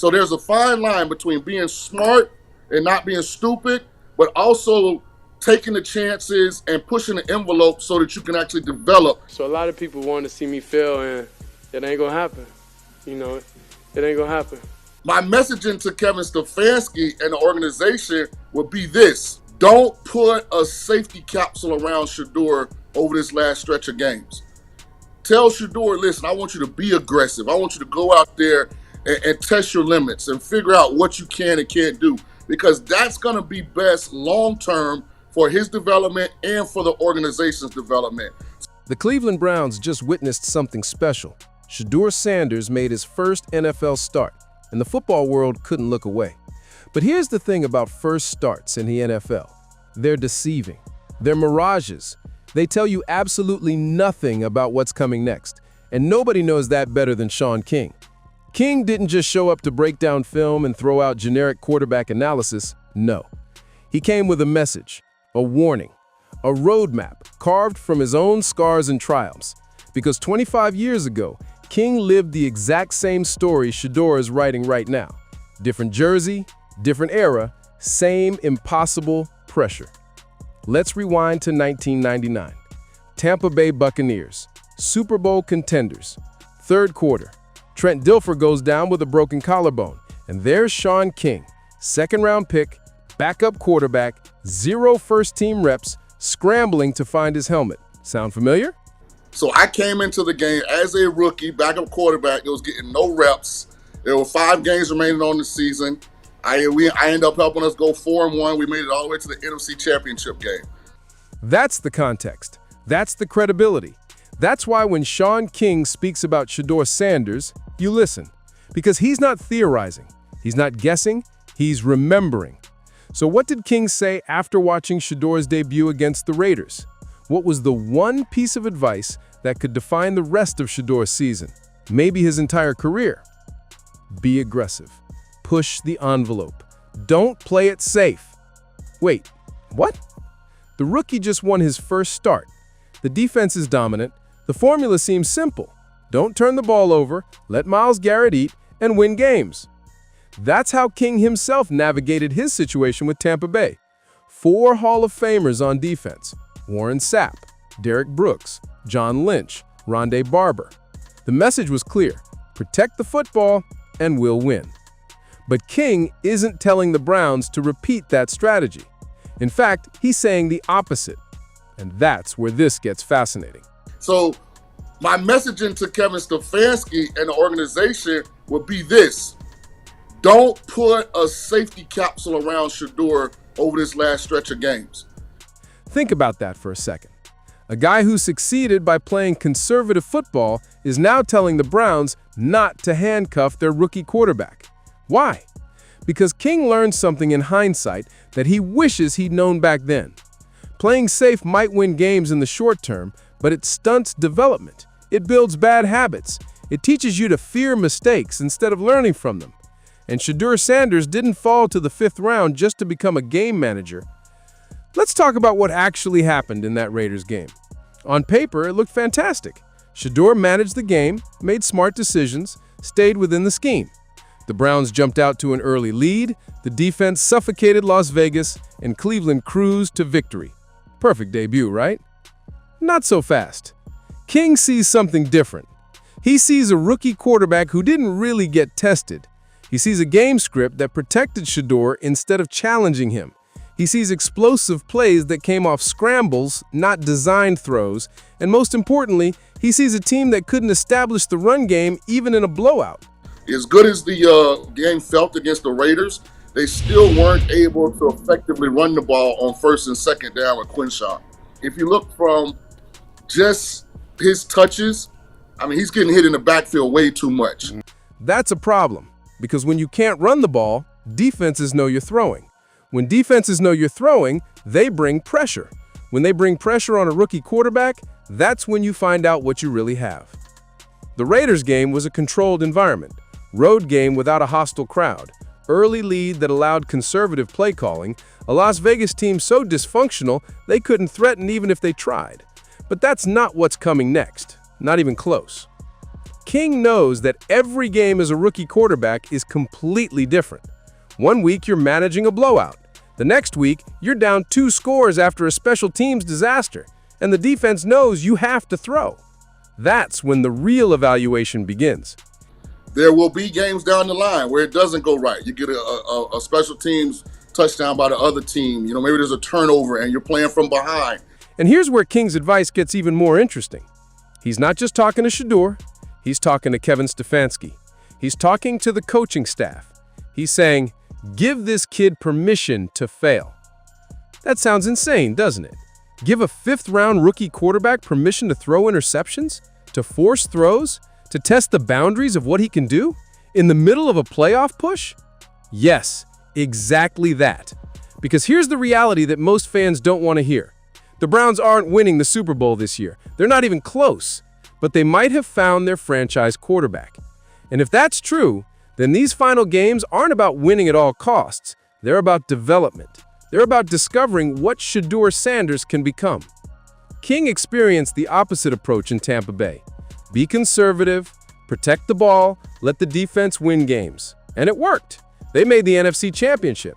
So there's a fine line between being smart and not being stupid, but also taking the chances and pushing the envelope so that you can actually develop. So a lot of people want to see me fail, and it ain't gonna happen. You know, it ain't gonna happen. My messaging to Kevin Stefanski and the organization would be this: don't put a safety capsule around Shedeur over this last stretch of games. Tell Shedeur, listen, I want you to be aggressive. I want you to go out there and test your limits and figure out what you can and can't do, because that's going to be best long-term for his development and for the organization's development. The Cleveland Browns just witnessed something special. Shedeur Sanders made his first NFL start, and the football world couldn't look away. But here's the thing about first starts in the NFL. They're deceiving. They're mirages. They tell you absolutely nothing about what's coming next, and nobody knows that better than Shaun King. King didn't just show up to break down film and throw out generic quarterback analysis. No. He came with a message, a warning, a roadmap carved from his own scars and triumphs. Because 25 years ago, King lived the exact same story Shedeur is writing right now. Different jersey, different era, same impossible pressure. Let's rewind to 1999. Tampa Bay Buccaneers, Super Bowl contenders. Third quarter, Trent Dilfer goes down with a broken collarbone, and there's Shaun King, second-round pick, backup quarterback, 0 first-team reps, scrambling to find his helmet. Sound familiar? So I came into the game as a rookie, backup quarterback. It was getting no reps. There were 5 games remaining on the season. I ended up helping us go 4-1. We made it all the way to the NFC Championship game. That's the context. That's the credibility. That's why when Shaun King speaks about Shedeur Sanders, you listen. Because he's not theorizing. He's not guessing. He's remembering. So what did King say after watching Shedeur's debut against the Raiders? What was the one piece of advice that could define the rest of Shedeur's season? Maybe his entire career? Be aggressive. Push the envelope. Don't play it safe. Wait, what? The rookie just won his first start. The defense is dominant. The formula seems simple. Don't turn the ball over, let Myles Garrett eat, and win games. That's how King himself navigated his situation with Tampa Bay. 4 Hall of Famers on defense: Warren Sapp, Derek Brooks, John Lynch, Rondé Barber. The message was clear: protect the football and we'll win. But King isn't telling the Browns to repeat that strategy. In fact, he's saying the opposite. And that's where this gets fascinating. So my messaging to Kevin Stefanski and the organization would be this: don't put a safety capsule around Shedeur over this last stretch of games. Think about that for a second. A guy who succeeded by playing conservative football is now telling the Browns not to handcuff their rookie quarterback. Why? Because King learned something in hindsight that he wishes he'd known back then. Playing safe might win games in the short term, but it stunts development. It builds bad habits. It teaches you to fear mistakes instead of learning from them. And Shedeur Sanders didn't fall to the 5th round just to become a game manager. Let's talk about what actually happened in that Raiders game. On paper, it looked fantastic. Shedeur managed the game, made smart decisions, stayed within the scheme. The Browns jumped out to an early lead, the defense suffocated Las Vegas, and Cleveland cruised to victory. Perfect debut, right? Not so fast. King sees something different. He sees a rookie quarterback who didn't really get tested. He sees a game script that protected Shedeur instead of challenging him. He sees explosive plays that came off scrambles, not designed throws. And most importantly, he sees a team that couldn't establish the run game even in a blowout. As good as the game felt against the Raiders, they still weren't able to effectively run the ball on 1st and 2nd down with Quinshawn. If you look from just his touches, I mean, he's getting hit in the backfield way too much. That's a problem, because when you can't run the ball, defenses know you're throwing. When defenses know you're throwing, they bring pressure. When they bring pressure on a rookie quarterback, that's when you find out what you really have. The Raiders game was a controlled environment. Road game without a hostile crowd, early lead that allowed conservative play calling, a Las Vegas team so dysfunctional they couldn't threaten even if they tried. But that's not what's coming next, not even close. King knows that every game as a rookie quarterback is completely different. One week you're managing a blowout. The next week, you're down 2 scores after a special teams disaster, and the defense knows you have to throw. That's when the real evaluation begins. There will be games down the line where it doesn't go right. You get a special teams touchdown by the other team. Maybe there's a turnover and you're playing from behind. And here's where King's advice gets even more interesting. He's not just talking to Shedeur, he's talking to Kevin Stefanski. He's talking to the coaching staff. He's saying, give this kid permission to fail. That sounds insane, doesn't it? Give a 5th-round rookie quarterback permission to throw interceptions? To force throws? To test the boundaries of what he can do? In the middle of a playoff push? Yes, exactly that. Because here's the reality that most fans don't want to hear. The Browns aren't winning the Super Bowl this year. They're not even close. But they might have found their franchise quarterback. And if that's true, then these final games aren't about winning at all costs. They're about development. They're about discovering what Shedeur Sanders can become. King experienced the opposite approach in Tampa Bay. Be conservative, protect the ball, let the defense win games. And it worked. They made the NFC Championship.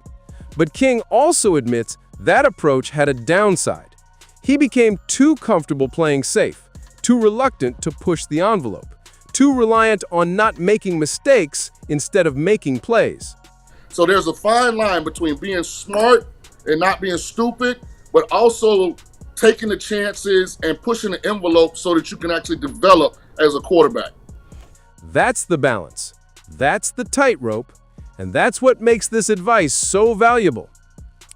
But King also admits that approach had a downside. He became too comfortable playing safe, too reluctant to push the envelope, too reliant on not making mistakes instead of making plays. So there's a fine line between being smart and not being stupid, but also taking the chances and pushing the envelope so that you can actually develop as a quarterback. That's the balance. That's the tightrope. And that's what makes this advice so valuable.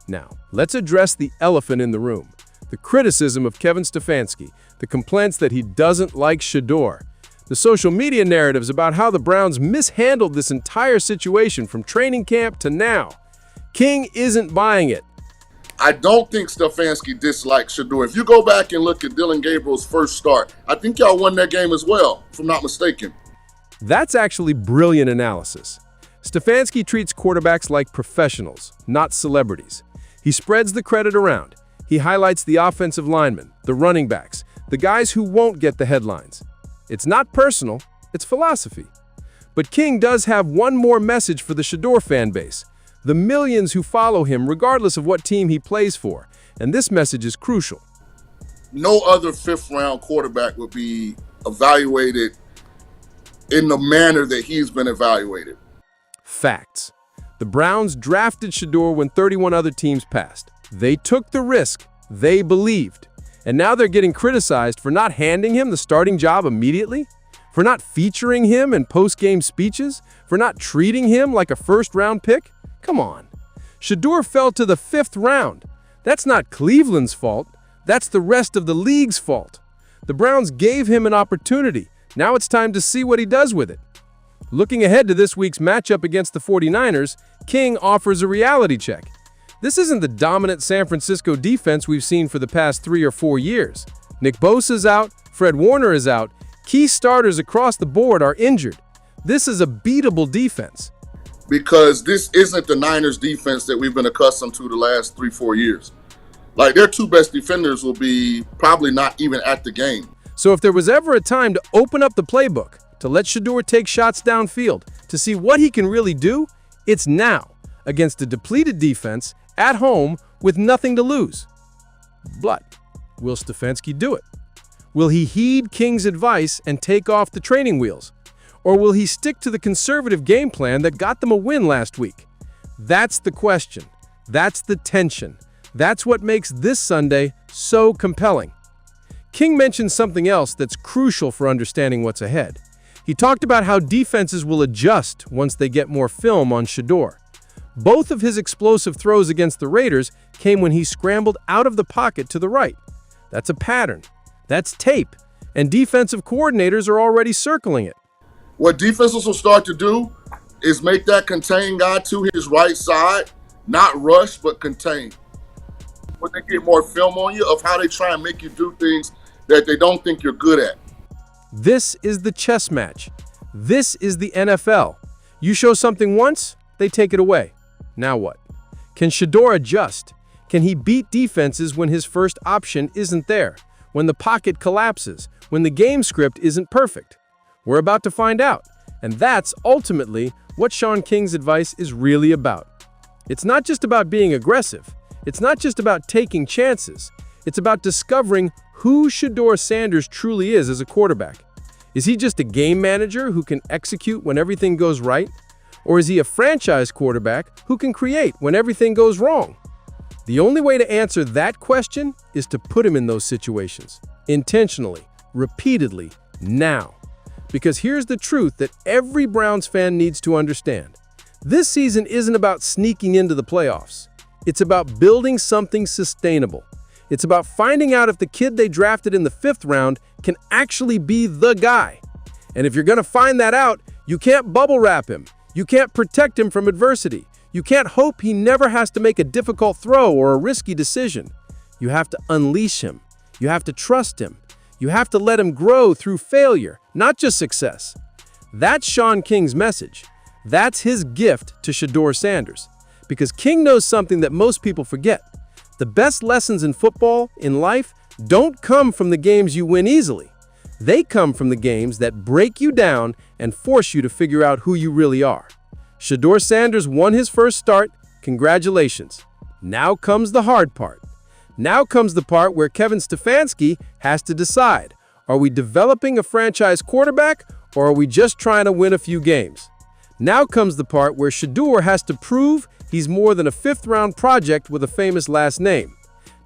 Now, let's address the elephant in the room. The criticism of Kevin Stefanski, the complaints that he doesn't like Shedeur, the social media narratives about how the Browns mishandled this entire situation from training camp to now. King isn't buying it. I don't think Stefanski dislikes Shedeur. If you go back and look at Dylan Gabriel's first start, I think y'all won that game as well, if I'm not mistaken. That's actually brilliant analysis. Stefanski treats quarterbacks like professionals, not celebrities. He spreads the credit around. He highlights the offensive linemen, the running backs, the guys who won't get the headlines. It's not personal, it's philosophy. But King does have one more message for the Shedeur fan base, the millions who follow him regardless of what team he plays for, and this message is crucial. No other 5th-round quarterback would be evaluated in the manner that he's been evaluated. Facts. The Browns drafted Shedeur when 31 other teams passed. They took the risk. They believed. And now they're getting criticized for not handing him the starting job immediately, for not featuring him in post-game speeches, for not treating him like a first-round pick. Come on. Shedeur fell to the 5th round. That's not Cleveland's fault. That's the rest of the league's fault. The Browns gave him an opportunity. Now it's time to see what he does with it. Looking ahead to this week's matchup against the 49ers, King offers a reality check. This isn't the dominant San Francisco defense we've seen for the past 3 or 4 years. Nick Bosa's out, Fred Warner is out, key starters across the board are injured. This is a beatable defense. Because this isn't the Niners defense that we've been accustomed to the last 3-4 years. Like, their 2 best defenders will be probably not even at the game. So if there was ever a time to open up the playbook, to let Shedeur take shots downfield, to see what he can really do, it's now, against a depleted defense, at home, with nothing to lose. But will Stefanski do it? Will he heed King's advice and take off the training wheels? Or will he stick to the conservative game plan that got them a win last week? That's the question. That's the tension. That's what makes this Sunday so compelling. King mentioned something else that's crucial for understanding what's ahead. He talked about how defenses will adjust once they get more film on Shedeur. Both of his explosive throws against the Raiders came when he scrambled out of the pocket to the right. That's a pattern. That's tape. And defensive coordinators are already circling it. What defenses will start to do is make that contain guy to his right side, not rush, but contain. When they get more film on you of how they try and make you do things that they don't think you're good at. This is the chess match. This is the NFL. You show something once, they take it away. Now what? Can Shedeur adjust? Can he beat defenses when his first option isn't there? When the pocket collapses? When the game script isn't perfect? We're about to find out, and that's ultimately what Shaun King's advice is really about. It's not just about being aggressive. It's not just about taking chances. It's about discovering who Shedeur Sanders truly is as a quarterback. Is he just a game manager who can execute when everything goes right? Or is he a franchise quarterback who can create when everything goes wrong? The only way to answer that question is to put him in those situations, intentionally, repeatedly, now. Because here's the truth that every Browns fan needs to understand. This season isn't about sneaking into the playoffs. It's about building something sustainable. It's about finding out if the kid they drafted in the 5th round can actually be the guy. And if you're going to find that out, you can't bubble wrap him. You can't protect him from adversity. You can't hope he never has to make a difficult throw or a risky decision. You have to unleash him. You have to trust him. You have to let him grow through failure, not just success. That's Shaun King's message. That's his gift to Shedeur Sanders. Because King knows something that most people forget. The best lessons in football, in life, don't come from the games you win easily. They come from the games that break you down and force you to figure out who you really are. Shedeur Sanders won his first start. Congratulations. Now comes the hard part. Now comes the part where Kevin Stefanski has to decide, are we developing a franchise quarterback or are we just trying to win a few games? Now comes the part where Shedeur has to prove he's more than a 5th-round project with a famous last name.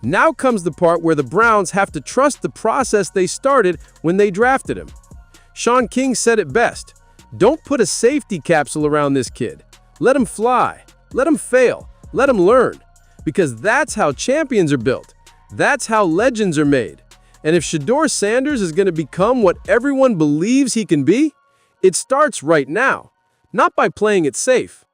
Now comes the part where the Browns have to trust the process they started when they drafted him. Shaun King said it best. Don't put a safety capsule around this kid. Let him fly. Let him fail. Let him learn. Because that's how champions are built. That's how legends are made. And if Shedeur Sanders is going to become what everyone believes he can be, it starts right now. Not by playing it safe,